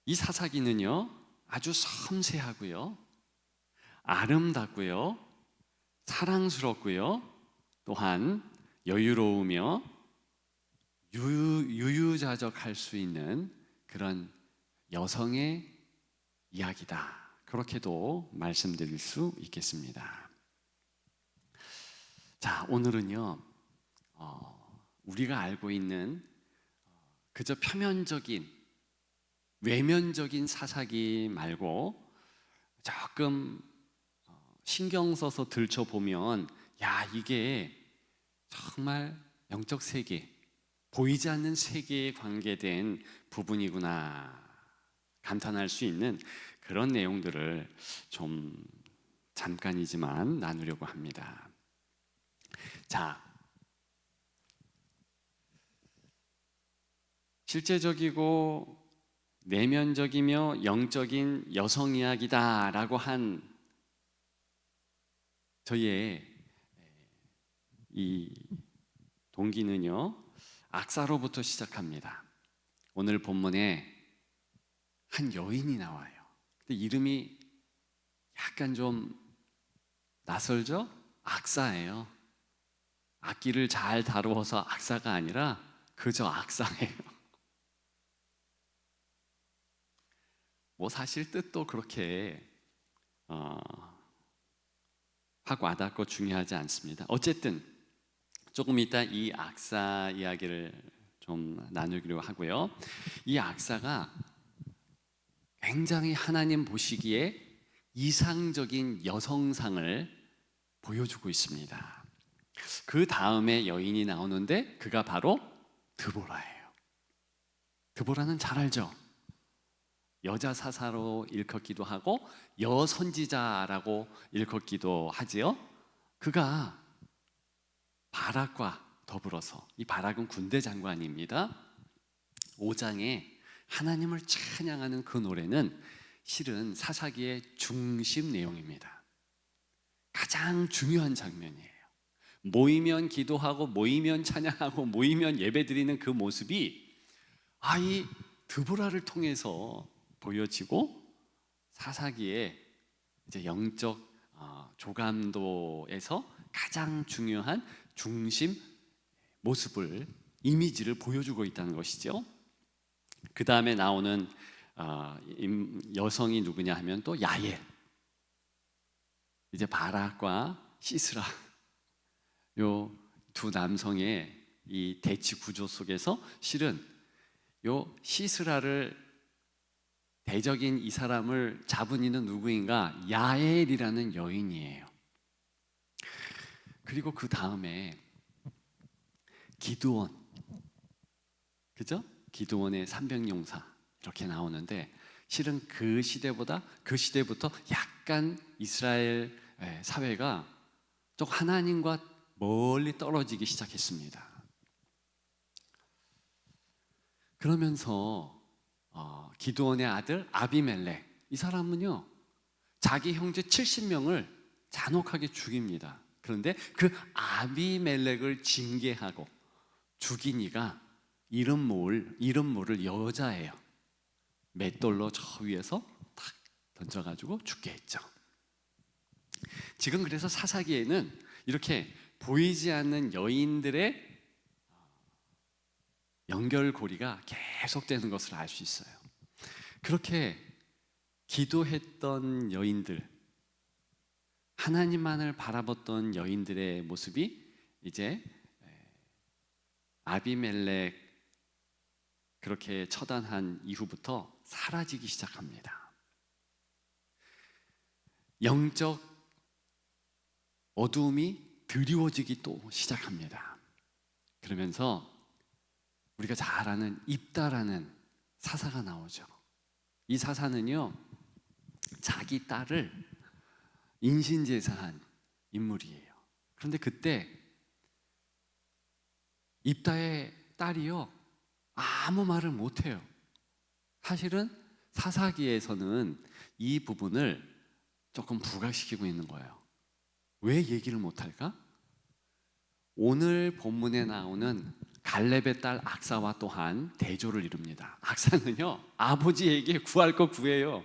이 사사기는요 아주 섬세하고요, 아름답고요, 사랑스럽고요, 또한 여유로우며 유유자적할 수 있는 그런 여성의 이야기다, 그렇게도 말씀드릴 수 있겠습니다. 자, 오늘은요 우리가 알고 있는 그저 표면적인 외면적인 사사기 말고 조금 신경 써서 들춰보면, 야, 이게 정말 영적 세계, 보이지 않는 세계에 관계된 부분이구나 감탄할 수 있는 그런 내용들을 좀 잠깐이지만 나누려고 합니다. 자, 실제적이고 내면적이며 영적인 여성 이야기다라고 한 저희의 이 동기는요 악사로부터 시작합니다. 오늘 본문에 한 여인이 나와요. 근데 이름이 약간 좀 낯설죠? 악사예요. 악기를 잘 다루어서 악사가 아니라 그저 악사예요. 뭐 사실 뜻도 그렇게 확 와닿고 중요하지 않습니다. 어쨌든 조금 이따 이 악사 이야기를 좀 나누기로 하고요. 이 악사가 굉장히 하나님 보시기에 이상적인 여성상을 보여주고 있습니다. 그 다음에 여인이 나오는데 그가 바로 드보라예요. 드보라는 잘 알죠? 여자 사사로 일컫기도 하고 여선지자라고 일컫기도 하지요. 그가 바락과 더불어서, 이 바락은 군대 장관입니다. 5장에 하나님을 찬양하는 그 노래는 실은 사사기의 중심 내용입니다. 가장 중요한 장면이에요. 모이면 기도하고 모이면 찬양하고 모이면 예배드리는 그 모습이 이 드보라를 통해서 보여지고 사사기의 이제 영적 조감도에서 가장 중요한 중심 모습을, 이미지를 보여주고 있다는 것이죠. 그 다음에 나오는 여성이 누구냐 하면 또 야엘, 이제 바락과 시스라, 요 두 남성의 이 대치 구조 속에서 실은 요 시스라를, 대적인 이 사람을 잡은 이는 누구인가? 야엘이라는 여인이에요. 그리고 그 다음에 기드온, 그죠? 기드온의 300용사 이렇게 나오는데 실은 그 시대부터 약간 이스라엘 사회가 좀 하나님과 멀리 떨어지기 시작했습니다. 그러면서 기드온의 아들 아비멜렉, 이 사람은요 자기 형제 70명을 잔혹하게 죽입니다. 그런데 그 아비멜렉을 징계하고 죽인 이가 이름 모를 여자예요. 맷돌로 저 위에서 탁 던져가지고 죽게 했죠. 지금 그래서 사사기에는 이렇게 보이지 않는 여인들의 연결고리가 계속되는 것을 알 수 있어요. 그렇게 기도했던 여인들, 하나님만을 바라봤던 여인들의 모습이 이제 아비멜렉 그렇게 처단한 이후부터 사라지기 시작합니다. 영적 어두움이 드리워지기 또 시작합니다. 그러면서 우리가 잘 아는 입다라는 사사가 나오죠. 이 사사는요 자기 딸을 인신제사한 인물이에요. 그런데 그때 입다의 딸이요 아무 말을 못해요. 사실은 사사기에서는 이 부분을 조금 부각시키고 있는 거예요. 왜 얘기를 못할까? 오늘 본문에 나오는 갈렙의 딸 악사와 또한 대조를 이룹니다. 악사는요, 아버지에게 구할 거 구해요.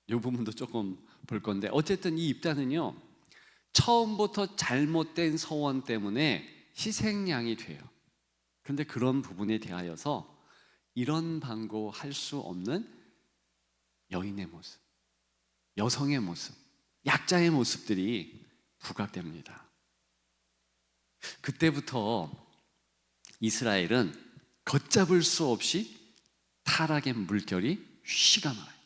이 부분도 조금 볼 건데, 어쨌든 이 입단은요, 처음부터 잘못된 서원 때문에 희생양이 돼요. 그런데 그런 부분에 대하여서 이런 방고할 수 없는 여인의 모습, 여성의 모습, 약자의 모습들이 부각됩니다. 그때부터 이스라엘은 걷잡을 수 없이 타락의 물결이 휘감아요.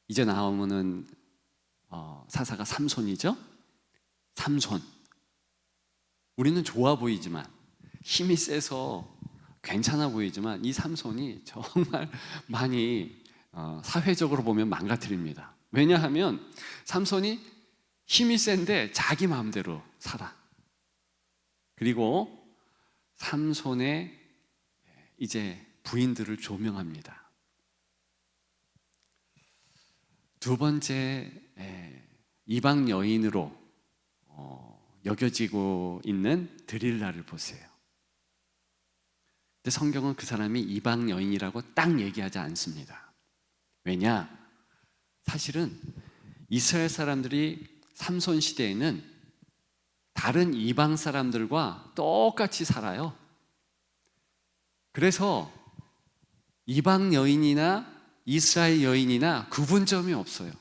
이제 나오는 사사가 삼손이죠. 삼손, 우리는 좋아 보이지만, 힘이 세서 괜찮아 보이지만, 이 삼손이 정말 많이 사회적으로 보면 망가뜨립니다. 왜냐하면 삼손이 힘이 센데 자기 마음대로 살아. 그리고 삼손의 이제 부인들을 조명합니다. 두 번째, 이방 여인으로 여겨지고 있는 드릴라를 보세요. 근데 성경은 그 사람이 이방 여인이라고 딱 얘기하지 않습니다. 왜냐? 사실은 이스라엘 사람들이 삼손 시대에는 다른 이방 사람들과 똑같이 살아요. 그래서 이방 여인이나 이스라엘 여인이나 구분점이 없어요.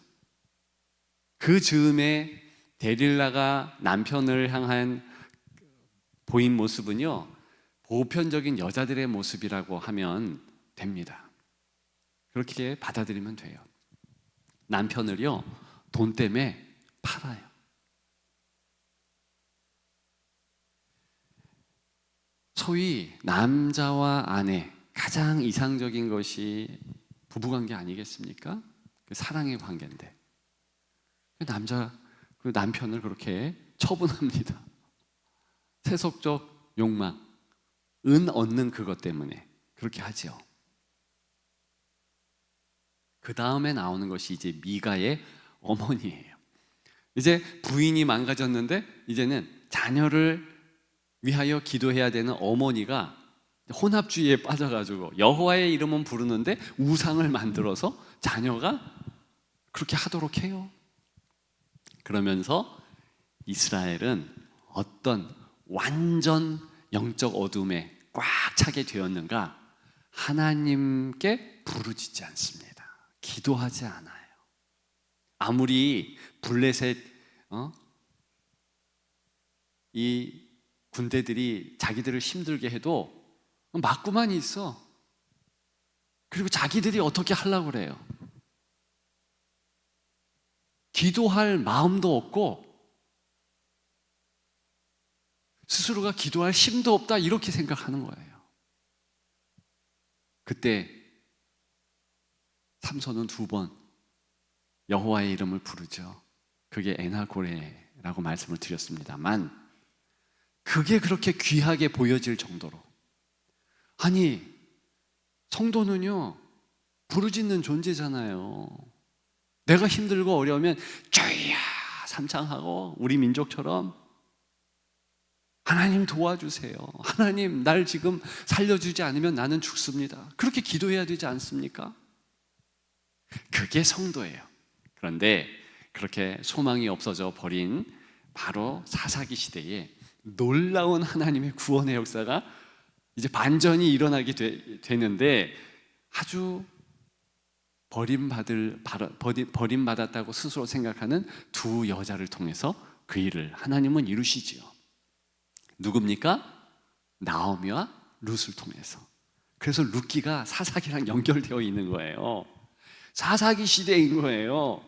그 즈음에 데릴라가 남편을 향한 보인 모습은요, 보편적인 여자들의 모습이라고 하면 됩니다. 그렇게 받아들이면 돼요. 남편을요, 돈 때문에 팔아요. 소위 남자와 아내, 가장 이상적인 것이 부부관계 아니겠습니까? 그 사랑의 관계인데 그 남편을 그렇게 처분합니다. 세속적 욕망, 은 얻는 그것 때문에 그렇게 하죠. 그 다음에 나오는 것이 이제 미가의 어머니예요. 이제 부인이 망가졌는데 이제는 자녀를 위하여 기도해야 되는 어머니가 혼합주의에 빠져가지고 여호와의 이름은 부르는데 우상을 만들어서 자녀가 그렇게 하도록 해요. 그러면서 이스라엘은 어떤 완전 영적 어둠에 꽉 차게 되었는가? 하나님께 부르짖지 않습니다. 기도하지 않아요. 아무리 블레셋 이 군대들이 자기들을 힘들게 해도 맞고만 있어. 그리고 자기들이 어떻게 하려고 그래요. 기도할 마음도 없고 스스로가 기도할 힘도 없다 이렇게 생각하는 거예요. 그때 삼손은 2번 여호와의 이름을 부르죠. 그게 에나고레라고 말씀을 드렸습니다만 그게 그렇게 귀하게 보여질 정도로, 아니 성도는요 부르짖는 존재잖아요. 내가 힘들고 어려우면 주야 삼창하고 우리 민족처럼 하나님 도와주세요. 하나님 날 지금 살려주지 않으면 나는 죽습니다. 그렇게 기도해야 되지 않습니까? 그게 성도예요. 그런데 그렇게 소망이 없어져 버린 바로 사사기 시대에 놀라운 하나님의 구원의 역사가 이제 반전이 일어나게 되는데 아주 버림받았다고 스스로 생각하는 2 여자를 통해서 그 일을 하나님은 이루시지요. 누굽니까? 나오미와 룻을 통해서. 그래서 룻기가 사사기랑 연결되어 있는 거예요. 사사기 시대인 거예요.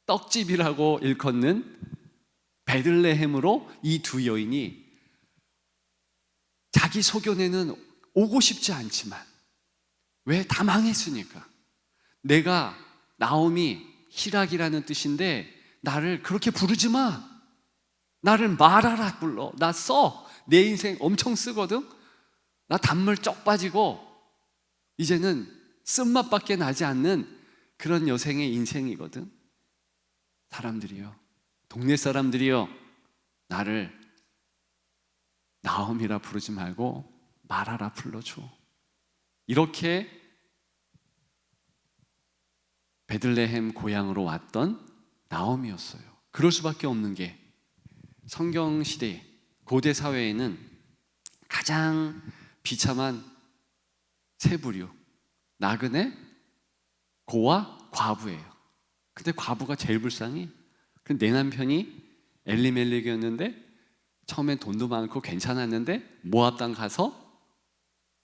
떡집이라고 일컫는 베들레헴으로 이 2 여인이 자기 소견에는 오고 싶지 않지만, 왜? 다 망했으니까. 내가 나오미, 희락이라는 뜻인데 나를 그렇게 부르지 마. 나를 말하라 불러. 나 써. 내 인생 엄청 쓰거든. 나 단물 쩍 빠지고 이제는 쓴맛밖에 나지 않는 그런 여생의 인생이거든. 사람들이요 동네 사람들이여 나를 나옴이라 부르지 말고 마라라 불러줘. 이렇게 베들레헴 고향으로 왔던 나옴이었어요. 그럴 수밖에 없는 게 성경 시대 고대 사회에는 가장 비참한 세 부류, 나그네, 고와 과부예요. 근데 과부가 제일 불쌍해. 근데 내 남편이 엘리멜렉이었는데 처음엔 돈도 많고 괜찮았는데 모압 땅 가서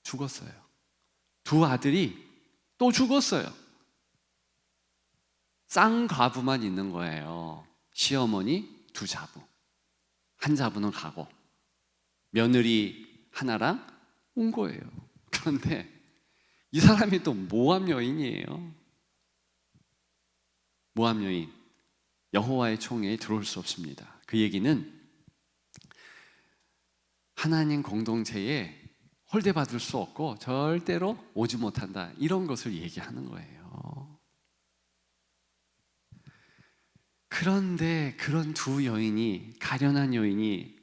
죽었어요. 두 아들이 또 죽었어요. 쌍과부만 있는 거예요. 시어머니 두 자부, 한 자부는 가고 며느리 하나랑 온 거예요. 그런데 이 사람이 또 모압 여인이에요. 모압 여인, 여호와의 총회에 들어올 수 없습니다. 그 얘기는 하나님 공동체에 홀대받을 수 없고 절대로 오지 못한다, 이런 것을 얘기하는 거예요. 그런데 그런 두 여인이, 가련한 여인이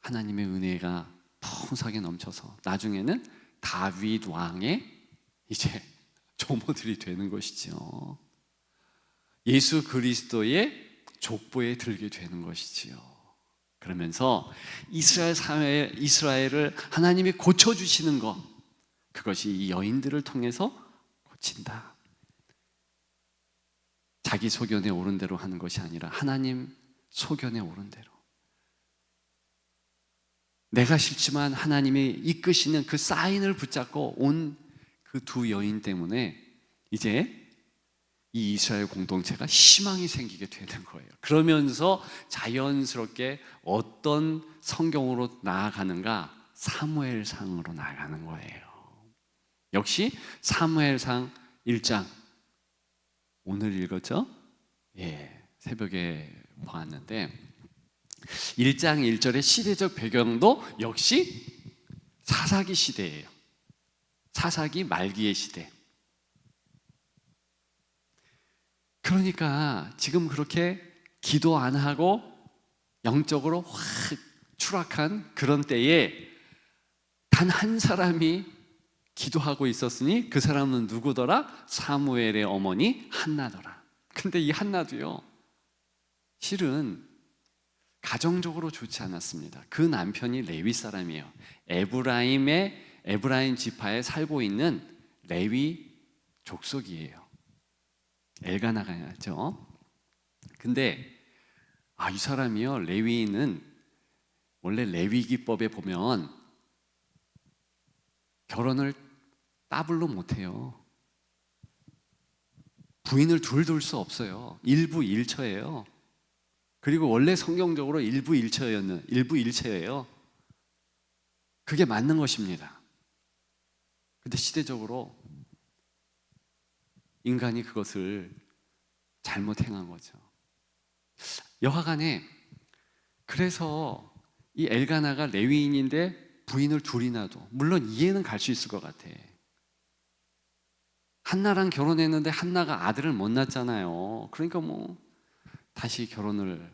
하나님의 은혜가 풍성하게 넘쳐서 나중에는 다윗 왕의 이제 조모들이 되는 것이지요. 예수 그리스도의 족보에 들게 되는 것이지요. 그러면서 이스라엘 사회, 이스라엘을 하나님이 고쳐주시는 것, 그것이 이 여인들을 통해서 고친다. 자기 소견에 옳은 대로 하는 것이 아니라 하나님 소견에 옳은 대로, 내가 싫지만 하나님이 이끄시는 그 사인을 붙잡고 온 그 두 여인 때문에 이제 이 이스라엘 공동체가 희망이 생기게 되는 거예요. 그러면서 자연스럽게 어떤 성경으로 나아가는가? 사무엘상으로 나아가는 거예요. 역시 사무엘상 1장, 오늘 읽었죠? 예, 새벽에 보았는데 1장 1절의 시대적 배경도 역시 사사기 시대예요. 사사기 말기의 시대. 그러니까 지금 그렇게 기도 안 하고 영적으로 확 추락한 그런 때에 단 한 사람이 기도하고 있었으니 그 사람은 누구더라? 사무엘의 어머니 한나더라. 근데 이 한나도요, 실은 가정적으로 좋지 않았습니다. 그 남편이 레위 사람이에요. 에브라임 지파에 살고 있는 레위 족속이에요. 엘가나가죠. 근데 이 사람이요, 레위인은 원래 레위기법에 보면 결혼을 더블로 못해요. 부인을 둘 수 없어요. 일부일처예요. 그리고 원래 성경적으로 일부일처예요. 그게 맞는 것입니다. 근데 시대적으로 인간이 그것을 잘못 행한 거죠. 여하간에 그래서 이 엘가나가 레위인인데 부인을 둘이나 둬. 물론 이해는 갈 수 있을 것 같아. 한나랑 결혼했는데 한나가 아들을 못 낳았잖아요. 그러니까 뭐 다시 결혼을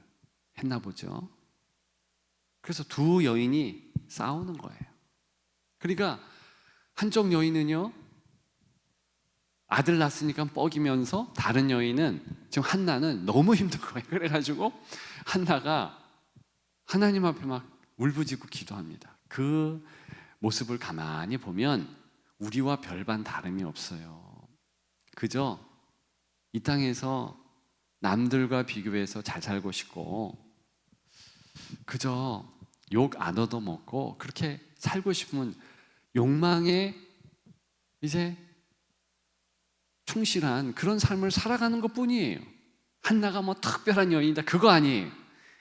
했나 보죠. 그래서 두 여인이 싸우는 거예요. 그러니까 한쪽 여인은요, 아들 낳았으니까 뻐기면서, 다른 여인은, 지금 한나는 너무 힘든 거예요. 그래가지고 한나가 하나님 앞에 막 울부짖고 기도합니다. 그 모습을 가만히 보면 우리와 별반 다름이 없어요. 그저 이 땅에서 남들과 비교해서 잘 살고 싶고, 그저 욕 안 얻어먹고 그렇게 살고 싶으면 욕망에 이제 충실한 그런 삶을 살아가는 것 뿐이에요. 한나가 뭐 특별한 여인이다, 그거 아니에요.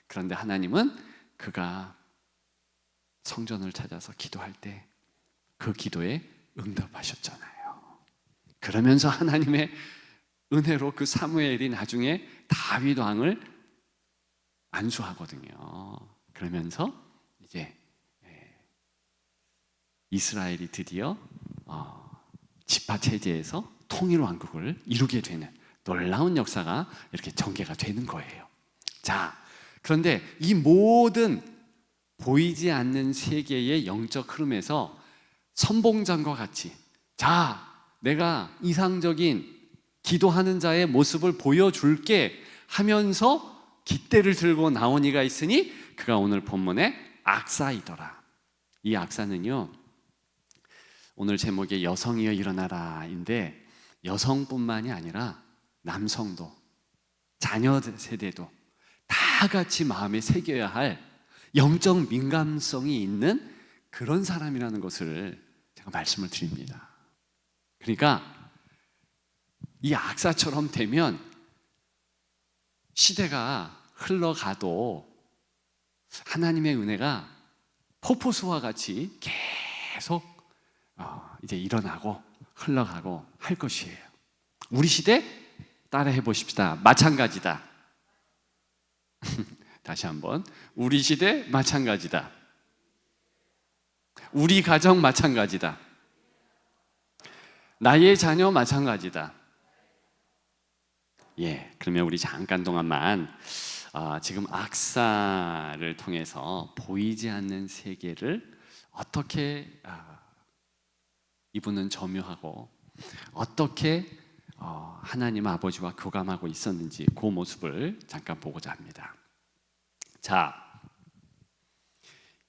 그런데 하나님은 그가 성전을 찾아서 기도할 때 그 기도에 응답하셨잖아요. 그러면서 하나님의 은혜로 그 사무엘이 나중에 다윗 왕을 안수하거든요. 그러면서 이제 이스라엘이 드디어 지파 체제에서 통일 왕국을 이루게 되는 놀라운 역사가 이렇게 전개가 되는 거예요. 자, 그런데 이 모든 보이지 않는 세계의 영적 흐름에서 선봉장과 같이, 자, 내가 이상적인 기도하는 자의 모습을 보여줄게 하면서 깃대를 들고 나온 이가 있으니 그가 오늘 본문의 악사이더라. 이 악사는요, 오늘 제목의 여성이여 일어나라인데 여성뿐만이 아니라 남성도, 자녀 세대도 다 같이 마음에 새겨야 할 영적 민감성이 있는 그런 사람이라는 것을 제가 말씀을 드립니다. 그러니까 이 악사처럼 되면 시대가 흘러가도 하나님의 은혜가 폭포수와 같이 계속 이제 일어나고 흘러가고 할 것이에요. 우리 시대 따라해 보십시다. 마찬가지다. 다시 한번, 우리 시대 마찬가지다. 우리 가정 마찬가지다. 나의 자녀 마찬가지다. 예, 그러면 우리 잠깐 동안만 지금 악사를 통해서 보이지 않는 세계를 어떻게 이분은 점유하고 어떻게 하나님 아버지와 교감하고 있었는지 그 모습을 잠깐 보고자 합니다. 자,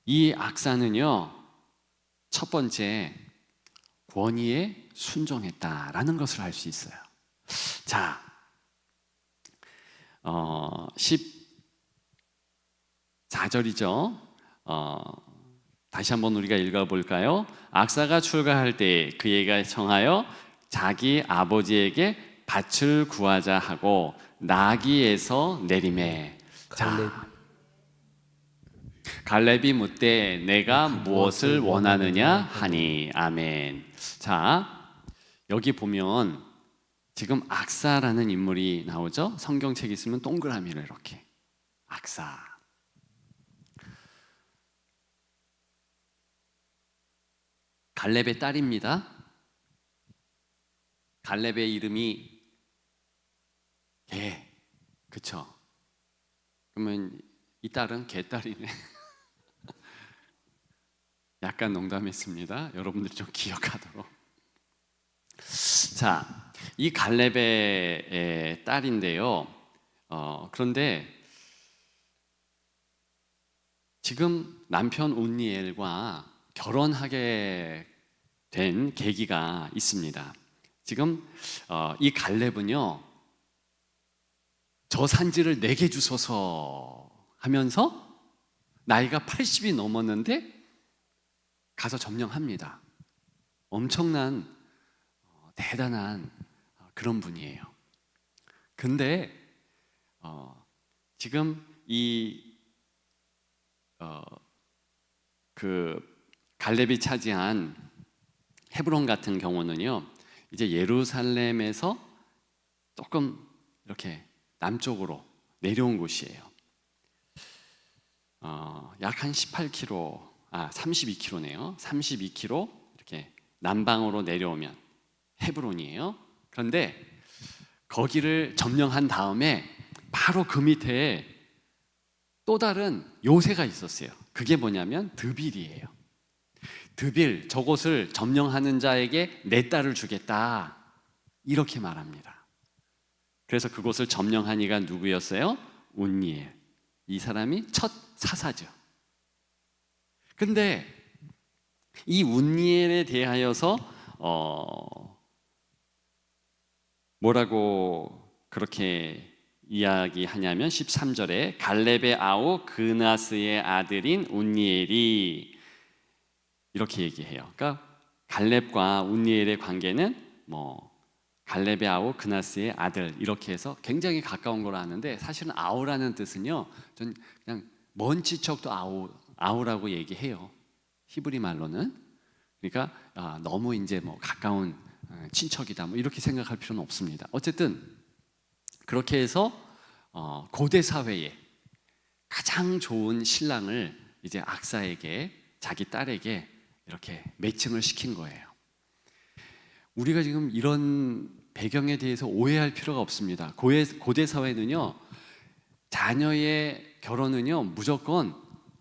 이 악사는요, 첫 번째 권위에 순종했다라는 것을 알 수 있어요. 자, 14절이죠. 다시 한번 우리가 읽어볼까요? 악사가 출가할 때 그에게 청하여 자기 아버지에게 밭을 구하자 하고 나귀에서 내리매. 자, 갈렙이 묻되 내가 무엇을 원하느냐 하니. 아멘. 자, 여기 보면 지금 악사라는 인물이 나오죠. 성경책 있으면 동그라미를 이렇게, 악사. 갈렙의 딸입니다. 갈렙의 이름이 개, 그쵸? 그러면 이 딸은 개딸이네. 약간 농담했습니다. 여러분들이 좀 기억하도록. 자, 이 갈렙의 딸인데요. 그런데 지금 남편 운니엘과 결혼하게 된 계기가 있습니다. 지금 이 갈렙은요, 저 산지를 내게 주소서 하면서 나이가 80이 넘었는데 가서 점령합니다. 엄청난 대단한 그런 분이에요. 근데 지금 그 갈렙이 차지한 헤브론 같은 경우는요, 이제 예루살렘에서 조금 이렇게 남쪽으로 내려온 곳이에요. 약 한 18km, 32km네요. 32km 이렇게 남방으로 내려오면 헤브론이에요. 그런데 거기를 점령한 다음에 바로 그 밑에 또 다른 요새가 있었어요. 그게 뭐냐면 드빌이에요. 드빌, 저곳을 점령하는 자에게 내 딸을 주겠다, 이렇게 말합니다. 그래서 그곳을 점령한 이가 누구였어요? 운니엘. 이 사람이 첫 사사죠. 근데 이 운니엘에 대하여서 뭐라고 그렇게 이야기하냐면 13절에 갈렙의 아우 그나스의 아들인 운니엘이 이렇게 얘기해요. 그러니까 갈렙과 운니엘의 관계는 갈렙의 아우 그나스의 아들, 이렇게 해서 굉장히 가까운 걸로 아는데, 사실은 아우라는 뜻은요, 전 그냥 먼 친척도 아우라고 얘기해요. 히브리 말로는. 그러니까 너무 이제 가까운 친척이다, 이렇게 생각할 필요는 없습니다. 어쨌든 그렇게 해서 고대 사회에 가장 좋은 신랑을 이제 악사에게, 자기 딸에게 이렇게 매칭을 시킨 거예요. 우리가 지금 이런 배경에 대해서 오해할 필요가 없습니다. 고대 사회는요, 자녀의 결혼은요, 무조건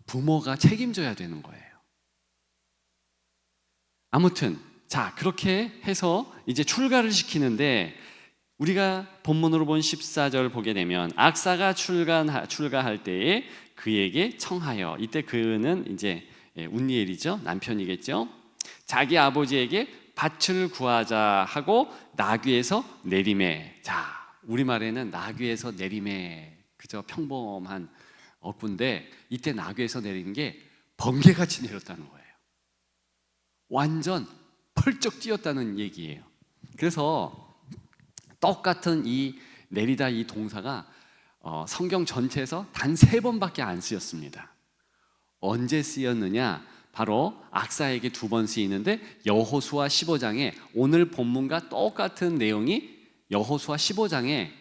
부모가 책임져야 되는 거예요. 아무튼 자, 그렇게 해서 이제 출가를 시키는데, 우리가 본문으로 본 14절 보게 되면 악사가 출가할 때에 그에게 청하여, 이때 그는 이제 운니엘이죠, 남편이겠죠. 자기 아버지에게 밭을 구하자 하고 나귀에서 내리매. 자, 우리말에는 나귀에서 내리매, 그저 평범한 어구인데 이때 나귀에서 내리는 게 번개같이 내렸다는 거예요. 완전 펄쩍 뛰었다는 얘기예요. 그래서 똑같은 이 내리다 이 동사가 성경 전체에서 단 3번밖에 안 쓰였습니다. 언제 쓰였느냐? 바로 악사에게 2번 쓰이는데 여호수아 15장에, 오늘 본문과 똑같은 내용이 여호수아 15장에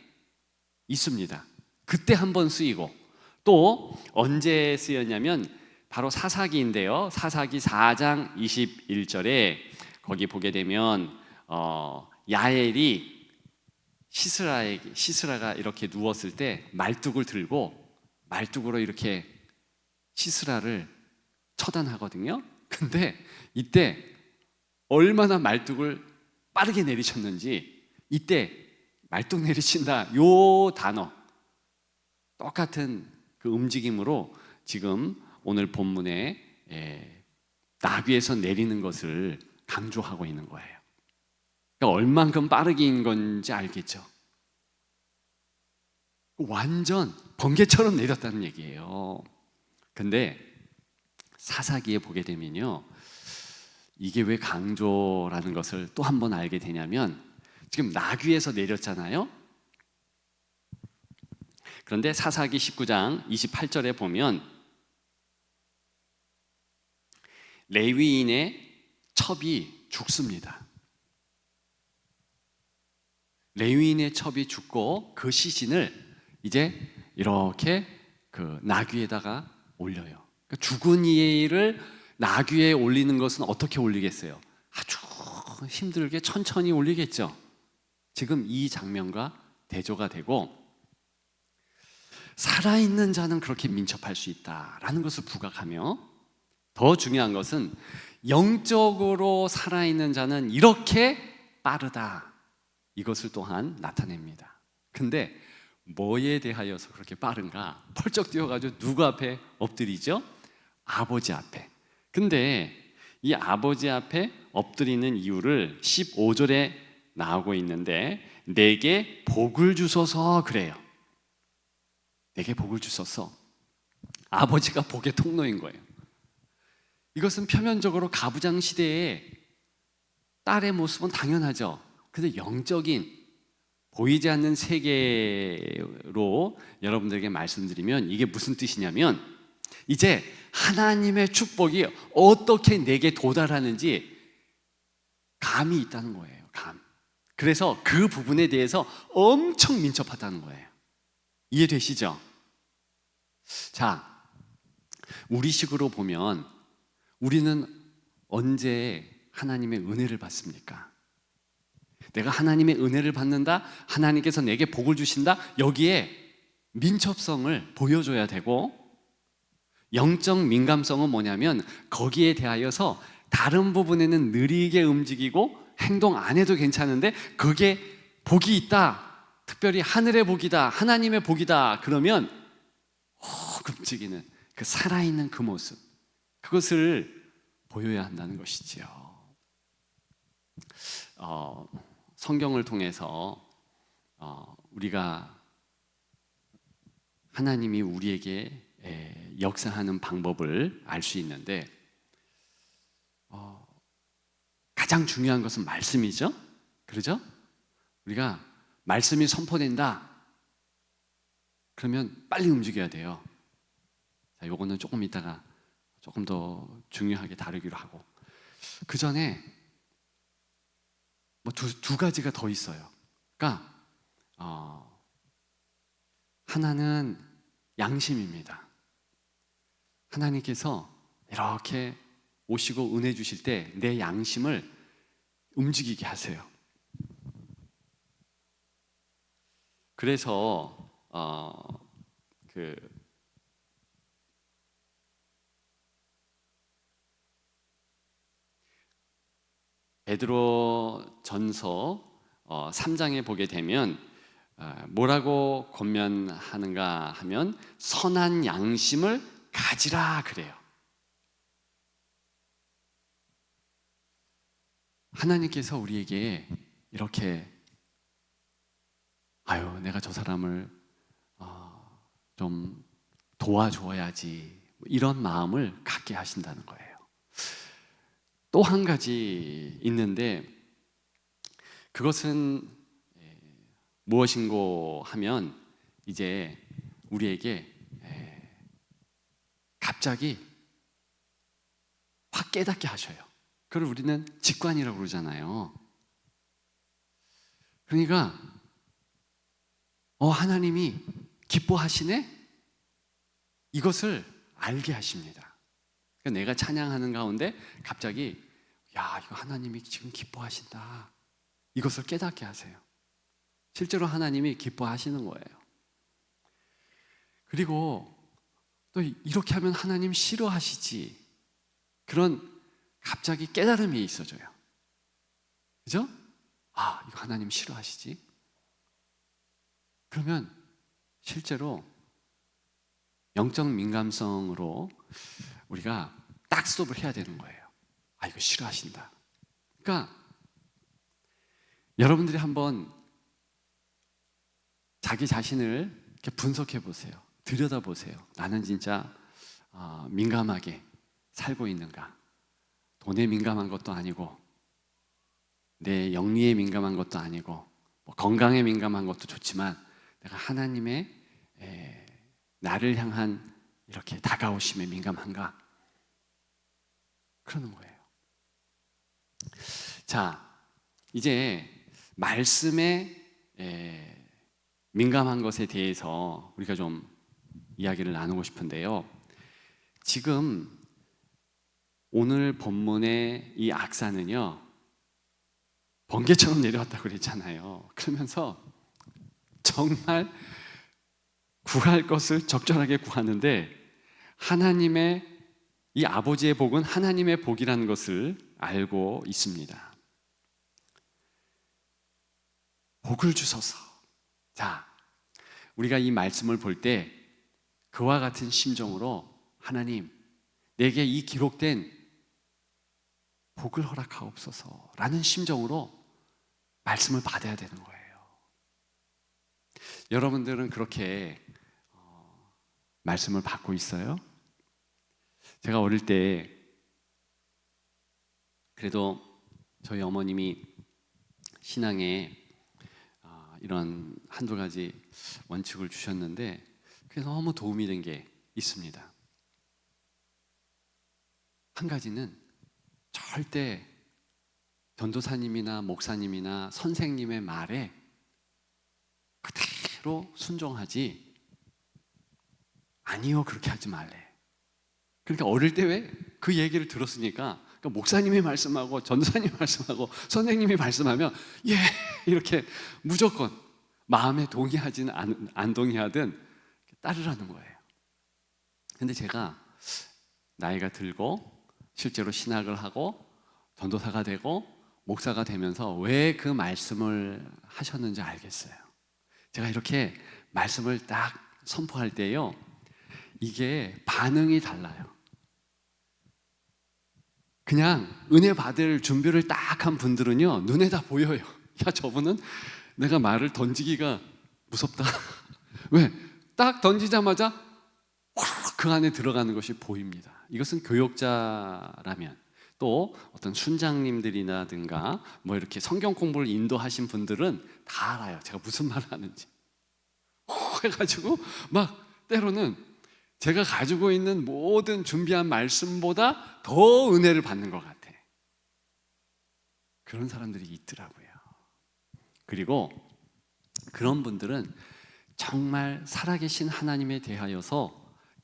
있습니다. 그때 한 번 쓰이고, 또 언제 쓰였냐면 바로 사사기인데요, 사사기 4장 21절에 거기 보게 되면 야엘이 시스라가 이렇게 누웠을 때 말뚝을 들고 말뚝으로 이렇게 시스라를 처단하거든요. 근데 이때 얼마나 말뚝을 빠르게 내리쳤는지, 이때 말뚝 내리친다 요 단어 똑같은 그 움직임으로 지금 오늘 본문에 나귀에서 내리는 것을 강조하고 있는 거예요. 그러니까 얼만큼 빠르게인 건지 알겠죠? 완전 번개처럼 내렸다는 얘기예요. 근데 사사기에 보게 되면요, 이게 왜 강조라는 것을 또 한 번 알게 되냐면, 지금 나귀에서 내렸잖아요. 그런데 사사기 19장 28절에 보면 레위인의 첩이 죽습니다. 레위인의 첩이 죽고 그 시신을 이제 이렇게 그 나귀에다가 올려요. 그러니까 죽은 이를 나귀에 올리는 것은 어떻게 올리겠어요? 아주 힘들게 천천히 올리겠죠. 지금 이 장면과 대조가 되고, 살아있는 자는 그렇게 민첩할 수 있다라는 것을 부각하며, 더 중요한 것은 영적으로 살아있는 자는 이렇게 빠르다, 이것을 또한 나타냅니다. 근데 뭐에 대하여서 그렇게 빠른가? 펄쩍 뛰어가지고 누구 앞에 엎드리죠? 아버지 앞에. 근데 이 아버지 앞에 엎드리는 이유를 15절에 나오고 있는데, 내게 복을 주소서 그래요. 내게 복을 주소서. 아버지가 복의 통로인 거예요. 이것은 표면적으로 가부장 시대의 딸의 모습은 당연하죠. 근데 영적인 보이지 않는 세계로 여러분들에게 말씀드리면 이게 무슨 뜻이냐면, 이제 하나님의 축복이 어떻게 내게 도달하는지 감이 있다는 거예요. 감. 그래서 그 부분에 대해서 엄청 민첩하다는 거예요. 이해되시죠? 자, 우리식으로 보면 우리는 언제 하나님의 은혜를 받습니까? 내가 하나님의 은혜를 받는다, 하나님께서 내게 복을 주신다, 여기에 민첩성을 보여줘야 되고, 영적 민감성은 뭐냐면 거기에 대하여서 다른 부분에는 느리게 움직이고 행동 안 해도 괜찮은데 그게 복이 있다, 특별히 하늘의 복이다, 하나님의 복이다, 그러면 움직이는 그 살아있는 그 모습, 그것을 보여야 한다는 것이지요. 성경을 통해서 우리가 하나님이 우리에게 역사하는 방법을 알 수 있는데, 가장 중요한 것은 말씀이죠. 그러죠? 우리가 말씀이 선포된다 그러면 빨리 움직여야 돼요. 자, 요거는 조금 이따가 조금 더 중요하게 다루기로 하고, 그 전에 뭐 두 가지가 더 있어요. 그러니까 하나는 양심입니다. 하나님께서 이렇게 오시고 은혜 주실 때 내 양심을 움직이게 하세요. 그래서 그 베드로 전서 3장에 보게 되면 뭐라고 권면하는가 하면 선한 양심을 가지라 그래요. 하나님께서 우리에게 이렇게 내가 저 사람을 좀 도와줘야지 이런 마음을 갖게 하신다는 거예요. 또 한 가지 있는데 그것은 무엇인고 하면 이제 우리에게 갑자기 확 깨닫게 하셔요. 그걸 우리는 직관이라고 그러잖아요. 그러니까 하나님이 기뻐하시네? 이것을 알게 하십니다. 그러니까 내가 찬양하는 가운데 갑자기 이거 하나님이 지금 기뻐하신다. 이것을 깨닫게 하세요. 실제로 하나님이 기뻐하시는 거예요. 그리고 또 이렇게 하면 하나님 싫어하시지. 그런 갑자기 깨달음이 있어져요. 그죠? 이거 하나님 싫어하시지? 그러면 실제로 영적 민감성으로 우리가 딱 스톱을 해야 되는 거예요. 이거 싫어하신다. 그러니까 여러분들이 한번 자기 자신을 이렇게 분석해 보세요. 들여다 보세요. 나는 진짜 민감하게 살고 있는가? 돈에 민감한 것도 아니고 내 영리에 민감한 것도 아니고 건강에 민감한 것도 좋지만 내가 하나님의 나를 향한 이렇게 다가오심에 민감한가? 그러는 거예요. 자, 이제 말씀에 민감한 것에 대해서 우리가 좀 이야기를 나누고 싶은데요. 지금 오늘 본문의 이 악사는요, 번개처럼 내려왔다고 그랬잖아요. 그러면서 정말 구할 것을 적절하게 구하는데 하나님의 이 아버지의 복은 하나님의 복이라는 것을 알고 있습니다. 복을 주소서. 자, 우리가 이 말씀을 볼 때 그와 같은 심정으로 하나님, 내게 이 기록된 복을 허락하옵소서 라는 심정으로 말씀을 받아야 되는 거예요. 여러분들은 그렇게 말씀을 받고 있어요? 제가 어릴 때 그래도 저희 어머님이 신앙에 이런 한두 가지 원칙을 주셨는데 그게 너무 도움이 된 게 있습니다. 한 가지는 절대 전도사님이나 목사님이나 선생님의 말에 그대로 순종하지 아니요 그렇게 하지 말래. 그러니까 어릴 때 왜 그 얘기를 들었으니까 목사님이 말씀하고 전도사님이 말씀하고 선생님이 말씀하면 이렇게 무조건 마음에 동의하지는 안 동의하든 따르라는 거예요. 근데 제가 나이가 들고 실제로 신학을 하고 전도사가 되고 목사가 되면서 왜 그 말씀을 하셨는지 알겠어요. 제가 이렇게 말씀을 딱 선포할 때요, 이게 반응이 달라요. 그냥 은혜 받을 준비를 딱 한 분들은요, 눈에 다 보여요. 저분은 내가 말을 던지기가 무섭다. 왜? 딱 던지자마자 그 안에 들어가는 것이 보입니다. 이것은 교역자라면 또 어떤 순장님들이라든가 이렇게 성경 공부를 인도하신 분들은 다 알아요. 제가 무슨 말을 하는지. 해가지고 막 때로는 제가 가지고 있는 모든 준비한 말씀보다 더 은혜를 받는 것 같아. 그런 사람들이 있더라고요. 그리고 그런 분들은 정말 살아계신 하나님에 대하여서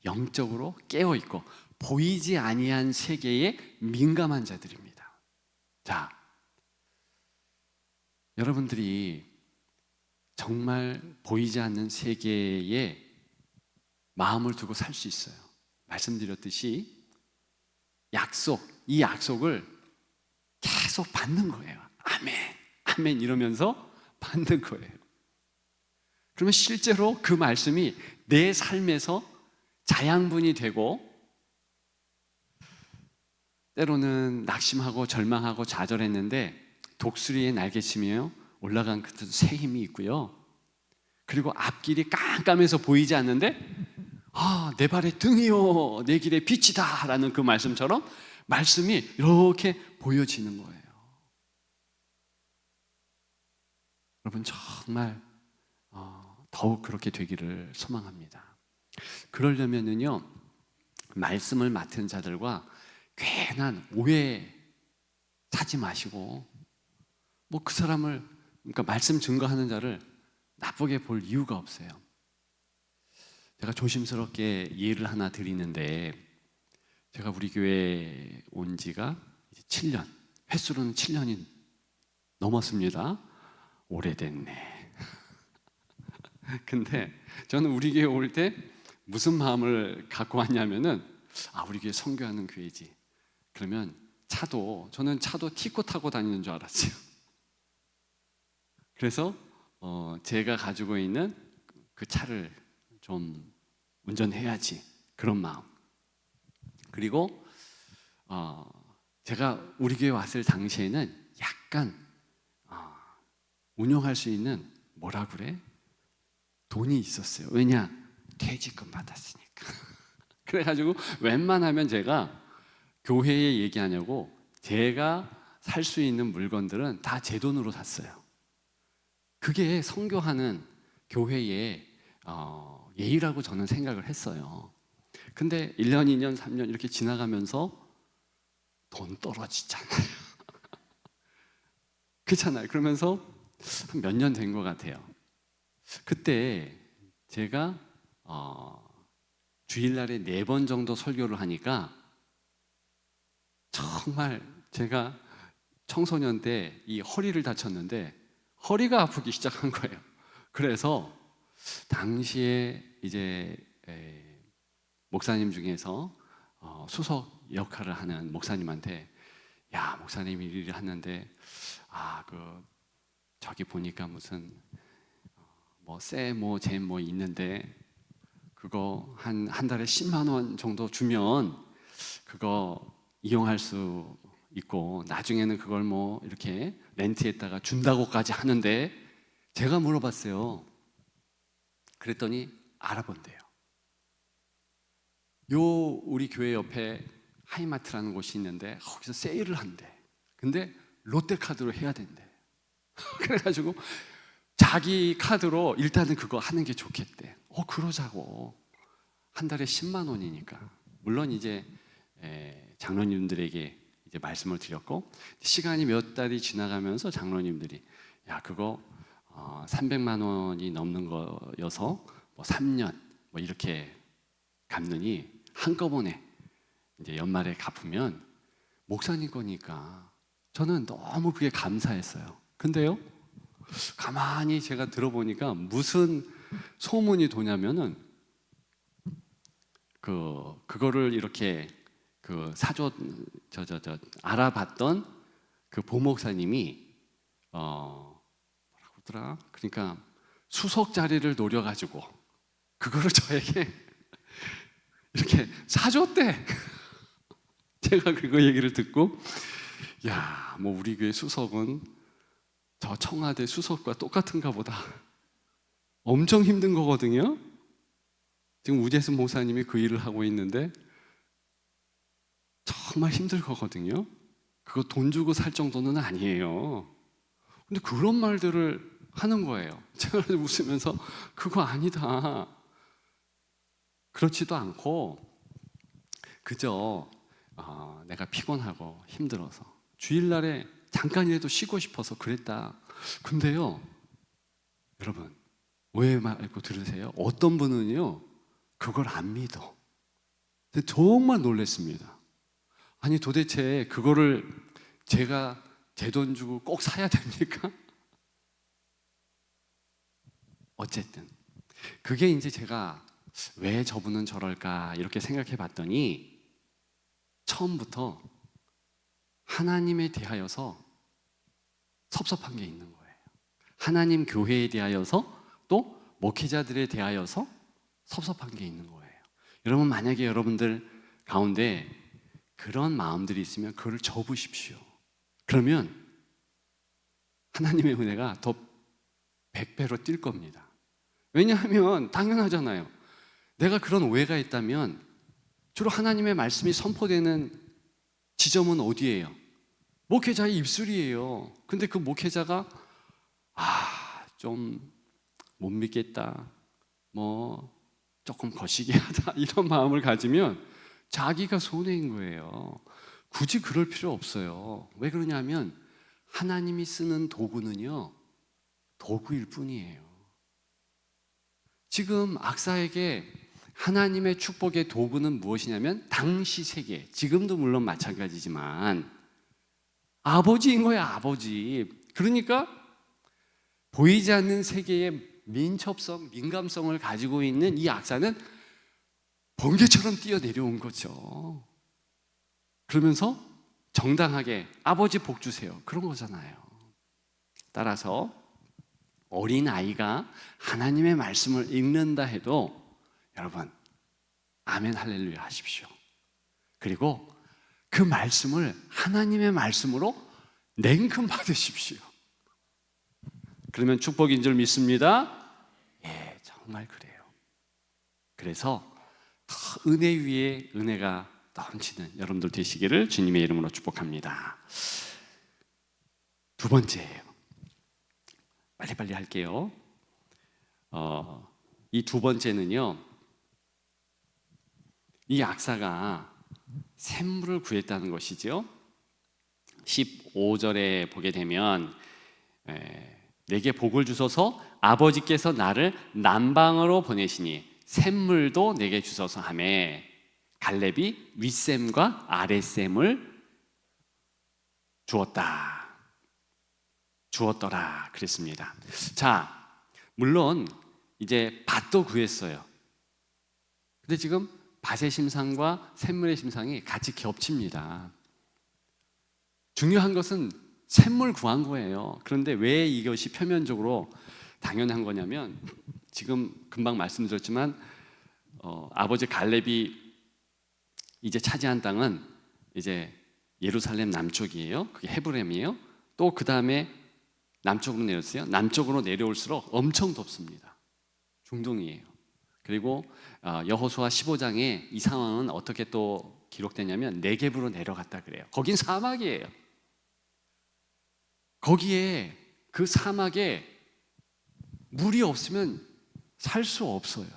영적으로 깨어있고 보이지 아니한 세계에 민감한 자들입니다. 자, 여러분들이 정말 보이지 않는 세계에 마음을 두고 살 수 있어요. 말씀드렸듯이 이 약속을 계속 받는 거예요. 아멘, 아멘 이러면서 받는 거예요. 그러면 실제로 그 말씀이 내 삶에서 자양분이 되고, 때로는 낙심하고 절망하고 좌절했는데 독수리의 날개치며 올라간 그 새 힘이 있고요. 그리고 앞길이 깜깜해서 보이지 않는데 내 발의 등이요 내 길의 빛이다 라는 그 말씀처럼 말씀이 이렇게 보여지는 거예요. 여러분 정말 더욱 그렇게 되기를 소망합니다. 그러려면요 말씀을 맡은 자들과 괜한 오해 사지 마시고, 뭐 그 사람을, 그러니까 말씀 증거하는 자를 나쁘게 볼 이유가 없어요. 제가 조심스럽게 예를 하나 드리는데, 제가 우리 교회에 온 지가 이제 7년, 횟수로는 7년이 넘었습니다. 오래됐네. 근데 저는 우리 교회 올 때 무슨 마음을 갖고 왔냐면은 우리 교회 선교하는 교회지. 그러면 저는 차도 티코 타고 다니는 줄 알았어요. 그래서 제가 가지고 있는 그 차를 좀 운전해야지, 그런 마음. 그리고 제가 우리 교회 왔을 당시에는 약간 운용할 수 있는 돈이 있었어요. 왜냐? 퇴직금 받았으니까. 그래가지고 웬만하면 제가 교회에 얘기하냐고 제가 살 수 있는 물건들은 다 제 돈으로 샀어요. 그게 선교하는 교회의 예의라고 저는 생각을 했어요. 근데 1년, 2년, 3년 이렇게 지나가면서 돈 떨어지잖아요. 그렇잖아요. 그러면서 한 몇 년 된 것 같아요. 그때 제가 주일날에 4번 정도 설교를 하니까 정말 제가 청소년 때 이 허리를 다쳤는데 허리가 아프기 시작한 거예요. 그래서 당시에 이제 목사님 중에서 수석 역할을 하는 목사님한테, 야 목사님이 일을 하는데 저기 보니까 무슨 잼 있는데 그거 한 달에 10만 원 정도 주면 그거 이용할 수 있고 나중에는 그걸 이렇게 렌트했다가 준다고까지 하는데, 제가 물어봤어요. 그랬더니 알아본대요. 우리 교회 옆에 하이마트라는 곳이 있는데 거기서 세일을 한대. 근데 롯데카드로 해야 된대. 그래가지고 자기 카드로 일단은 그거 하는 게 좋겠대. 그러자고. 한 달에 10만 원이니까. 물론 이제 장로님들에게 이제 말씀을 드렸고, 시간이 몇 달이 지나가면서 장로님들이 그거 300만 원이 넘는 거여서 3년 이렇게 갚느니 한꺼번에 이제 연말에 갚으면 목사님 거니까. 저는 너무 그게 감사했어요. 근데요, 가만히 제가 들어보니까 무슨 소문이 도냐면은 그거를 이렇게 알아봤던 그 보목사님이 뭐라고 하더라? 그러니까 수석 자리를 노려가지고 그거를 저에게 이렇게 사줬대. 제가 그거 얘기를 듣고 우리 교회 수석은 저 청와대 수석과 똑같은가 보다. 엄청 힘든 거거든요. 지금 우재순 목사님이 그 일을 하고 있는데 정말 힘들 거거든요. 그거 돈 주고 살 정도는 아니에요. 근데 그런 말들을 하는 거예요. 제가 웃으면서 그거 아니다. 그렇지도 않고 그저 내가 피곤하고 힘들어서 주일날에 잠깐이라도 쉬고 싶어서 그랬다. 근데요, 여러분 오해 말고 들으세요. 어떤 분은요 그걸 안 믿어. 정말 놀랐습니다. 아니 도대체 그거를 제가 제 돈 주고 꼭 사야 됩니까? 어쨌든 그게 이제 제가 왜 저분은 저럴까 이렇게 생각해 봤더니 처음부터 하나님에 대하여서 섭섭한 게 있는 거예요. 하나님 교회에 대하여서 또 목회자들에 대하여서 섭섭한 게 있는 거예요. 여러분, 만약에 여러분들 가운데 그런 마음들이 있으면 그걸 접으십시오. 그러면 하나님의 은혜가 더 100배로 뛸 겁니다. 왜냐하면 당연하잖아요. 내가 그런 오해가 있다면 주로 하나님의 말씀이 선포되는 지점은 어디예요? 목회자의 입술이에요. 근데 그 목회자가 좀 못 믿겠다, 뭐 조금 거시기하다 이런 마음을 가지면 자기가 손해인 거예요. 굳이 그럴 필요 없어요. 왜 그러냐면 하나님이 쓰는 도구는요, 도구일 뿐이에요. 지금 악사에게 하나님의 축복의 도구는 무엇이냐면 당시 세계, 지금도 물론 마찬가지지만 아버지인 거야, 아버지. 그러니까 보이지 않는 세계의 민첩성, 민감성을 가지고 있는 이 악사는 번개처럼 뛰어내려온 거죠. 그러면서 정당하게 아버지 복 주세요, 그런 거잖아요. 따라서 어린 아이가 하나님의 말씀을 읽는다 해도 여러분, 아멘 할렐루야 하십시오. 그리고 그 말씀을 하나님의 말씀으로 냉큼 받으십시오. 그러면 축복인 줄 믿습니다. 예, 정말 그래요. 그래서 더 은혜 위에 은혜가 넘치는 여러분들 되시기를 주님의 이름으로 축복합니다. 두 번째예요. 빨리빨리 할게요. 이 두 번째는요, 이 악사가 샘물을 구했다는 것이죠. 15절에 보게 되면 내게 복을 주소서 아버지께서 나를 남방으로 보내시니 샘물도 내게 주소서 하매 갈렙이 윗샘과 아랫샘을 주었더라 그랬습니다. 자, 물론 이제 밭도 구했어요. 근데 지금 밭의 심상과 샘물의 심상이 같이 겹칩니다. 중요한 것은 샘물 구한 거예요. 그런데 왜 이것이 표면적으로 당연한 거냐면, 지금 금방 말씀드렸지만 아버지 갈렙이 이제 차지한 땅은 이제 예루살렘 남쪽이에요. 그게 헤브렘이에요. 또 그 다음에 남쪽으로 내렸어요. 남쪽으로 내려올수록 엄청 덥습니다. 중동이에요. 그리고 여호수아 15장에 이 상황은 어떻게 또 기록되냐면 네겝으로 내려갔다 그래요. 거긴 사막이에요. 거기에 그 사막에 물이 없으면 살 수 없어요.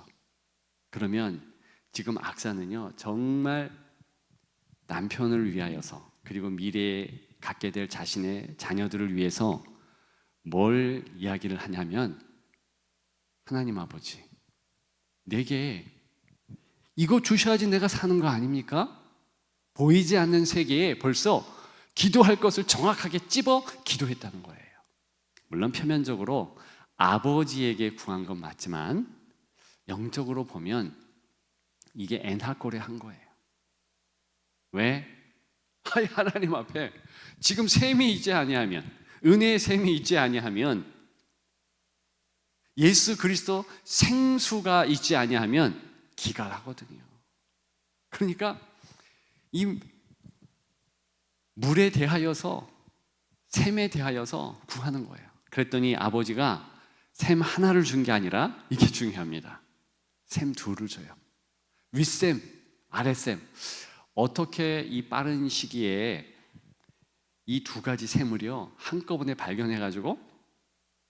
그러면 지금 악사는요, 정말 남편을 위하여서 그리고 미래에 갖게 될 자신의 자녀들을 위해서 뭘 이야기를 하냐면, 하나님 아버지, 내게 이거 주셔야지 내가 사는 거 아닙니까? 보이지 않는 세계에 벌써 기도할 것을 정확하게 찝어 기도했다는 거예요. 물론 표면적으로 아버지에게 구한 건 맞지만 영적으로 보면 이게 엔하골에 한 거예요. 왜? 하나님 앞에 지금 샘이 있지 아니하면, 은혜의 샘이 있지 아니하면, 예수 그리스도 생수가 있지 아니하면 기갈하거든요. 그러니까 이 물에 대하여서, 샘에 대하여서 구하는 거예요. 그랬더니 아버지가 샘 하나를 준 게 아니라, 이게 중요합니다, 샘 둘을 줘요. 윗샘, 아랫샘. 어떻게 이 빠른 시기에 이 두 가지 샘을요 한꺼번에 발견해가지고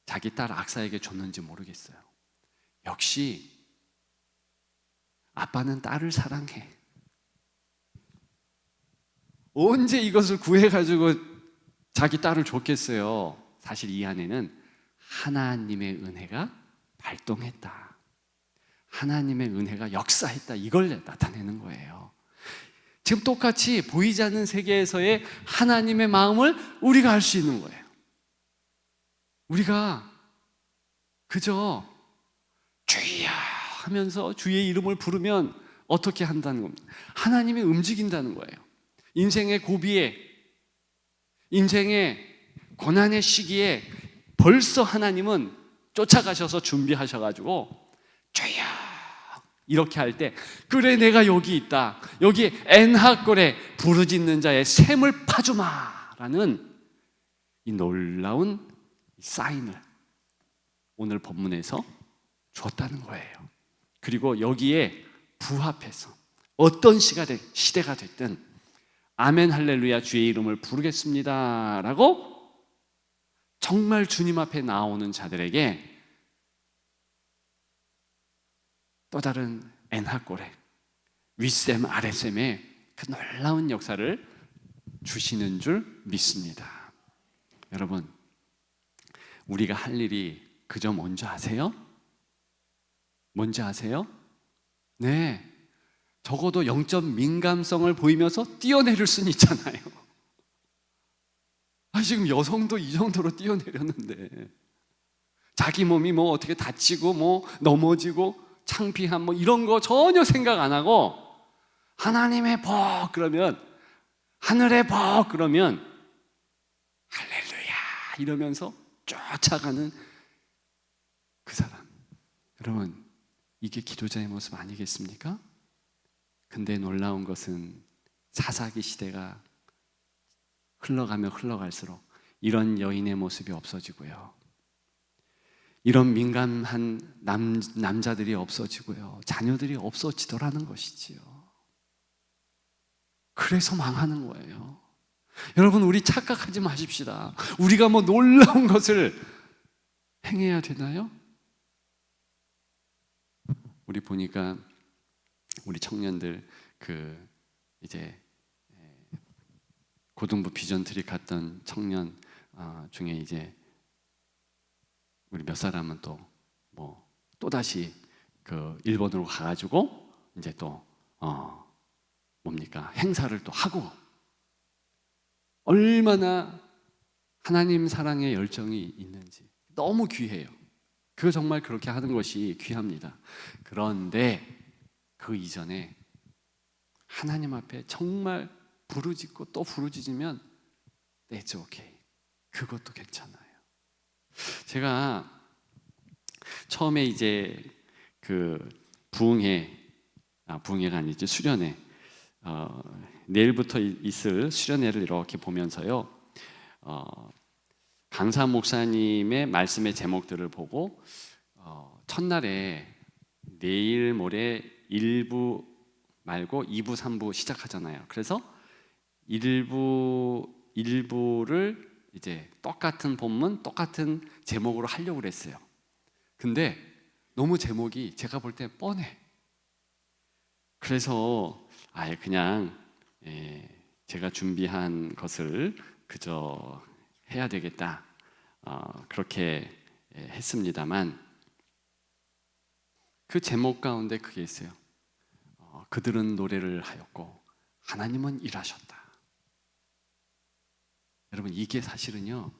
자기 딸 악사에게 줬는지 모르겠어요. 역시 아빠는 딸을 사랑해. 언제 이것을 구해가지고 자기 딸을 줬겠어요. 사실 이 안에는 하나님의 은혜가 발동했다, 하나님의 은혜가 역사했다, 이걸 나타내는 거예요. 지금 똑같이 보이지 않는 세계에서의 하나님의 마음을 우리가 알 수 있는 거예요. 우리가 그저 주여 하면서 주의 이름을 부르면 어떻게 한다는 겁니다. 하나님이 움직인다는 거예요. 인생의 고비에, 인생의 고난의 시기에 벌써 하나님은 쫓아가셔서 준비하셔가지고 주여 이렇게 할 때, 그래 내가 여기 있다, 여기 엔하골에 부르짖는 자의 샘을 파주마라는 이 놀라운 사인을 오늘 본문에서 줬다는 거예요. 그리고 여기에 부합해서 어떤 시대가 됐든 아멘 할렐루야 주의 이름을 부르겠습니다 라고 정말 주님 앞에 나오는 자들에게 또 다른 엔하골에 윗셈 아랫셈의 그 놀라운 역사를 주시는 줄 믿습니다. 여러분, 우리가 할 일이 그저 뭔지 아세요? 뭔지 아세요? 네, 적어도 영적 민감성을 보이면서 뛰어내릴 수는 있잖아요. 지금 여성도 이 정도로 뛰어내렸는데 자기 몸이 뭐 어떻게 다치고 뭐 넘어지고 창피함 뭐 이런 거 전혀 생각 안 하고 하나님의 복 그러면, 하늘의 복 그러면 할렐루야 이러면서 쫓아가는 그 사람. 여러분, 이게 기도자의 모습 아니겠습니까? 근데 놀라운 것은 사사기 시대가 흘러가면 흘러갈수록 이런 여인의 모습이 없어지고요, 이런 민감한 남자들이 없어지고요, 자녀들이 없어지더라는 것이지요. 그래서 망하는 거예요. 여러분, 우리 착각하지 마십시다. 우리가 뭐 놀라운 것을 행해야 되나요? 우리 보니까 우리 청년들 이제 고등부 비전 트립 갔던 청년 중에 이제 우리 몇 사람은 또다시 일본으로 가가지고 이제 행사를 또 하고, 얼마나 하나님 사랑의 열정이 있는지 너무 귀해요. 그거 정말 그렇게 하는 것이 귀합니다. 그런데 그 이전에 하나님 앞에 정말 부르짖고 또 부르짖으면 It's okay. 그것도 괜찮아요. 제가 처음에 이제 부흥회가 아니지 수련회, 내일부터 있을 수련회를 이렇게 보면서요, 강사 목사님의 말씀의 제목들을 보고 첫날에 내일 모레 1부 말고 2부, 3부 시작하잖아요. 그래서 1부를 이제 똑같은 본문, 똑같은 제목으로 하려고 그랬어요. 근데 너무 제목이 제가 볼 때 뻔해. 그래서 아예 그냥 제가 준비한 것을 그저 해야 되겠다, 그렇게 했습니다만, 그 제목 가운데 그게 있어요. 그들은 노래를 하였고 하나님은 일하셨다. 여러분, 이게 사실은요,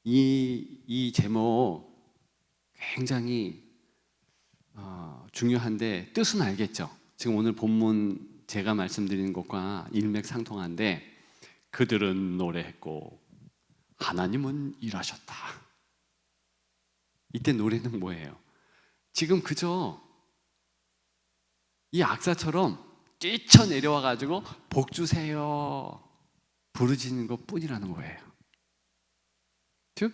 이 제목 굉장히 중요한데 뜻은 알겠죠? 지금 오늘 본문 제가 말씀드리는 것과 일맥상통한데, 그들은 노래했고 하나님은 일하셨다. 이때 노래는 뭐예요? 지금 그저 이 악사처럼 뛰쳐내려와 가지고 복 주세요 부르짖는 것뿐이라는 거예요. 즉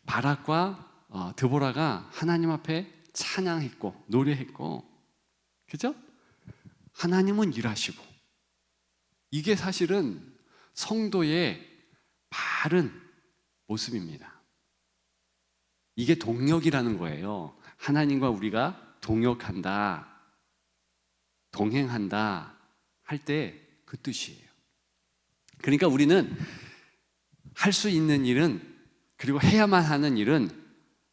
바락과 드보라가 하나님 앞에 찬양했고 노래했고, 그죠? 하나님은 일하시고, 이게 사실은 성도의 바른 모습입니다. 이게 동역이라는 거예요. 하나님과 우리가 동역한다, 동행한다 할 때 그 뜻이에요. 그러니까 우리는 할 수 있는 일은, 그리고 해야만 하는 일은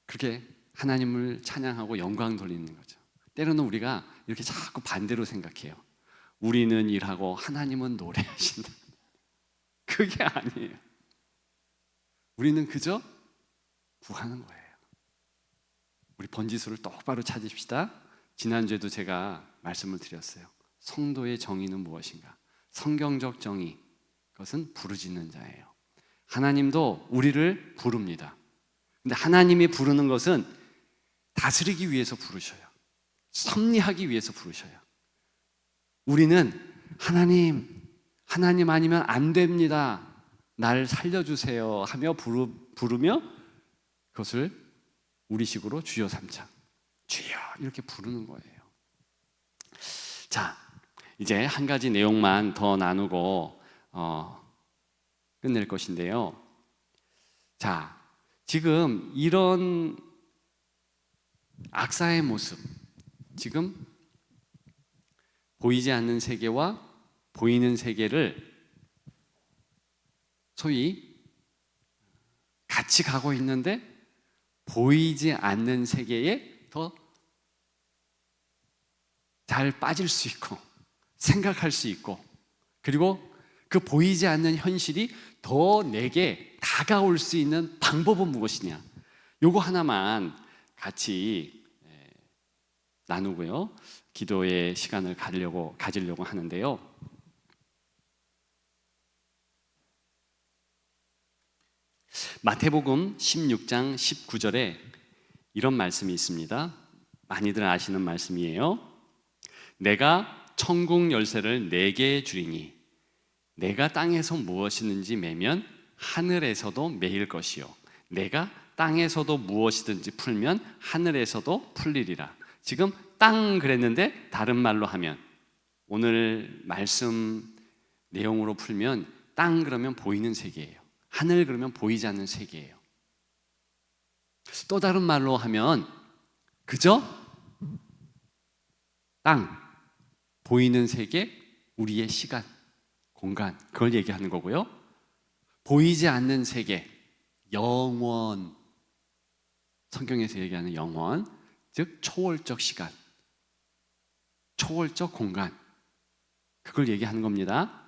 그렇게 하나님을 찬양하고 영광 돌리는 거죠. 때로는 우리가 이렇게 자꾸 반대로 생각해요. 우리는 일하고 하나님은 노래하신다. 그게 아니에요. 우리는 그저 구하는 거예요. 우리 번지수를 똑바로 찾읍시다. 지난주에도 제가 말씀을 드렸어요. 성도의 정의는 무엇인가? 성경적 정의, 그것은 부르짖는 자예요. 하나님도 우리를 부릅니다. 근데 하나님이 부르는 것은 다스리기 위해서 부르셔요. 섭리하기 위해서 부르셔요. 우리는 하나님 아니면 안 됩니다, 날 살려주세요 하며 부르며 그것을 우리식으로 주여 삼창, 주여 이렇게 부르는 거예요. 자, 이제 한 가지 내용만 더 나누고 끝낼 것인데요. 자, 지금 이런 악사의 모습, 지금 보이지 않는 세계와 보이는 세계를 소위 같이 가고 있는데 보이지 않는 세계에 더 잘 빠질 수 있고 생각할 수 있고, 그리고 그 보이지 않는 현실이 더 내게 다가올 수 있는 방법은 무엇이냐, 요거 하나만 같이 나누고요, 기도의 시간을 가지려고 하는데요. 마태복음 16장 19절에 이런 말씀이 있습니다. 많이들 아시는 말씀이에요. 내가 천국 열쇠를 네게 주리니 내가 땅에서 무엇이든지 매면 하늘에서도 매일 것이요 내가 땅에서도 무엇이든지 풀면 하늘에서도 풀리리라. 지금 땅 그랬는데 다른 말로 하면, 오늘 말씀 내용으로 풀면 땅 그러면 보이는 세계예요. 하늘 그러면 보이지 않는 세계예요. 또 다른 말로 하면 그저 땅, 보이는 세계, 우리의 시간, 공간, 그걸 얘기하는 거고요. 보이지 않는 세계, 영원, 성경에서 얘기하는 영원, 즉 초월적 시간, 초월적 공간, 그걸 얘기하는 겁니다.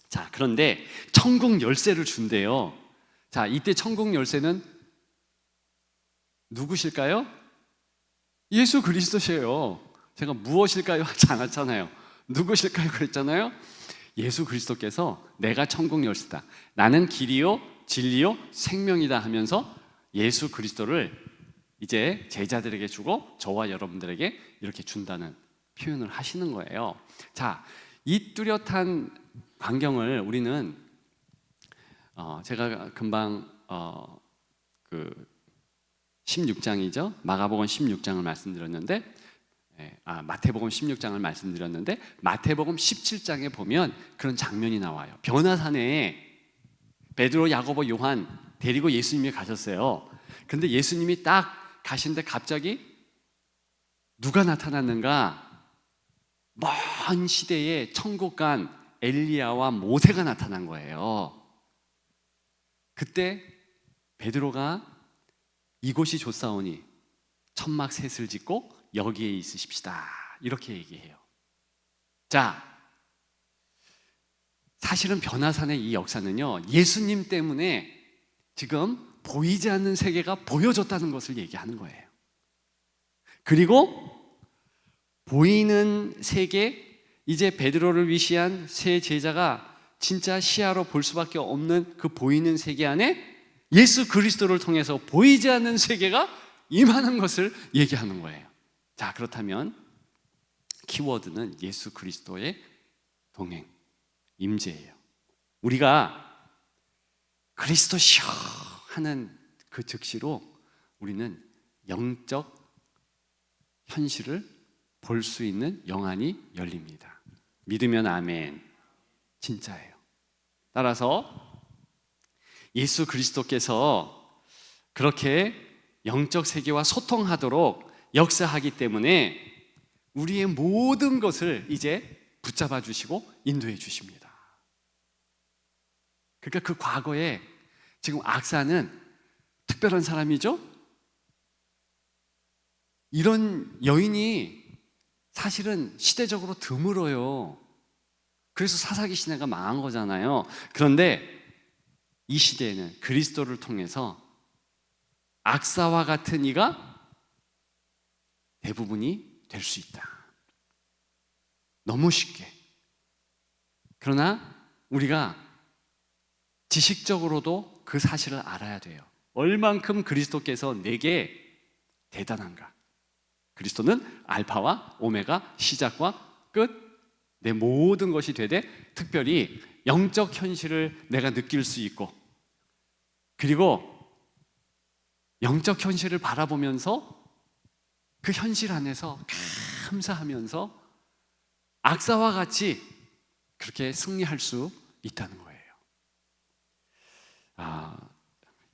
자, 그런데 천국 열쇠를 준대요. 자, 이때 천국 열쇠는 누구실까요? 예수 그리스도시에요. 제가 무엇일까요? 하지 않았잖아요. 누구실까요? 그랬잖아요. 예수 그리스도께서 내가 천국 열쇠다, 나는 길이요 진리요 생명이다 하면서 예수 그리스도를 이제 제자들에게 주고 저와 여러분들에게 이렇게 준다는 표현을 하시는 거예요. 자, 이 뚜렷한 광경을 우리는 제가 금방 그 16장이죠. 마가복음 16장을 말씀드렸는데, 마태복음 16장을 말씀드렸는데, 마태복음 17장에 보면 그런 장면이 나와요. 변화산에 베드로, 야고보, 요한 데리고 예수님이 가셨어요. 근데 예수님이 딱 가신데 갑자기 누가 나타났는가? 먼 시대에 천국 간 엘리야와 모세가 나타난 거예요. 그때 베드로가 이곳이 좋사오니 천막 셋을 짓고 여기에 있으십시다, 이렇게 얘기해요. 자, 사실은 변화산의 이 역사는요, 예수님 때문에 지금 보이지 않는 세계가 보여졌다는 것을 얘기하는 거예요. 그리고 보이는 세계, 이제 베드로를 위시한 세 제자가 진짜 시야로 볼 수밖에 없는 그 보이는 세계 안에 예수 그리스도를 통해서 보이지 않는 세계가 임하는 것을 얘기하는 거예요. 자, 그렇다면 키워드는 예수 그리스도의 동행, 임재예요. 우리가 그리스도시여 하는 그 즉시로 우리는 영적 현실을 볼 수 있는 영안이 열립니다. 믿으면 아멘. 진짜예요. 따라서 예수 그리스도께서 그렇게 영적 세계와 소통하도록 역사하기 때문에 우리의 모든 것을 이제 붙잡아 주시고 인도해 주십니다. 그러니까 그 과거에 지금 악사는 특별한 사람이죠? 이런 여인이 사실은 시대적으로 드물어요. 그래서 사사기 시대가 망한 거잖아요. 그런데 이 시대에는 그리스도를 통해서 악사와 같은 이가 대부분이 될 수 있다. 너무 쉽게. 그러나 우리가 지식적으로도 그 사실을 알아야 돼요. 얼만큼 그리스도께서 내게 대단한가. 그리스도는 알파와 오메가, 시작과 끝, 내 모든 것이 되되 특별히 영적 현실을 내가 느낄 수 있고, 그리고 영적 현실을 바라보면서 그 현실 안에서 감사하면서 악사와 같이 그렇게 승리할 수 있다는 거예요.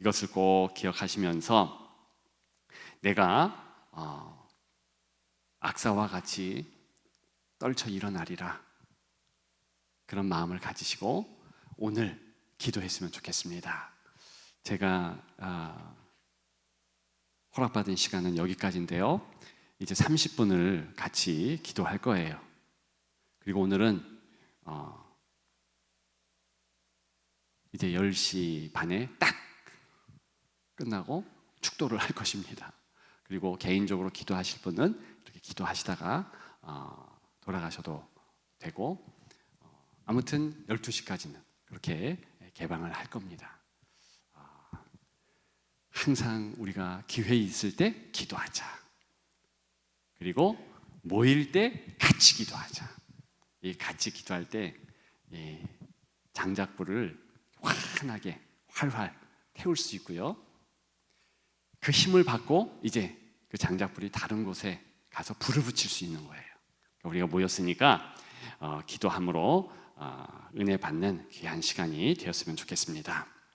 이것을 꼭 기억하시면서 내가 악사와 같이 떨쳐 일어나리라, 그런 마음을 가지시고 오늘 기도했으면 좋겠습니다. 제가 허락받은 시간은 여기까지인데요. 이제 30분을 같이 기도할 거예요. 그리고 오늘은 이제 10시 반에 딱 끝나고 축도를 할 것입니다. 그리고 개인적으로 기도하실 분은 이렇게 기도하시다가 돌아가셔도 되고, 아무튼 12시까지는 그렇게 개방을 할 겁니다. 항상 우리가 기회 있을 때 기도하자. 그리고 모일 때 같이 기도하자. 이 같이 기도할 때 장작불을 환하게 활활 태울 수 있고요. 그 힘을 받고 이제 그 장작불이 다른 곳에 가서 불을 붙일 수 있는 거예요. 우리가 모였으니까 기도함으로 은혜 받는 귀한 시간이 되었으면 좋겠습니다.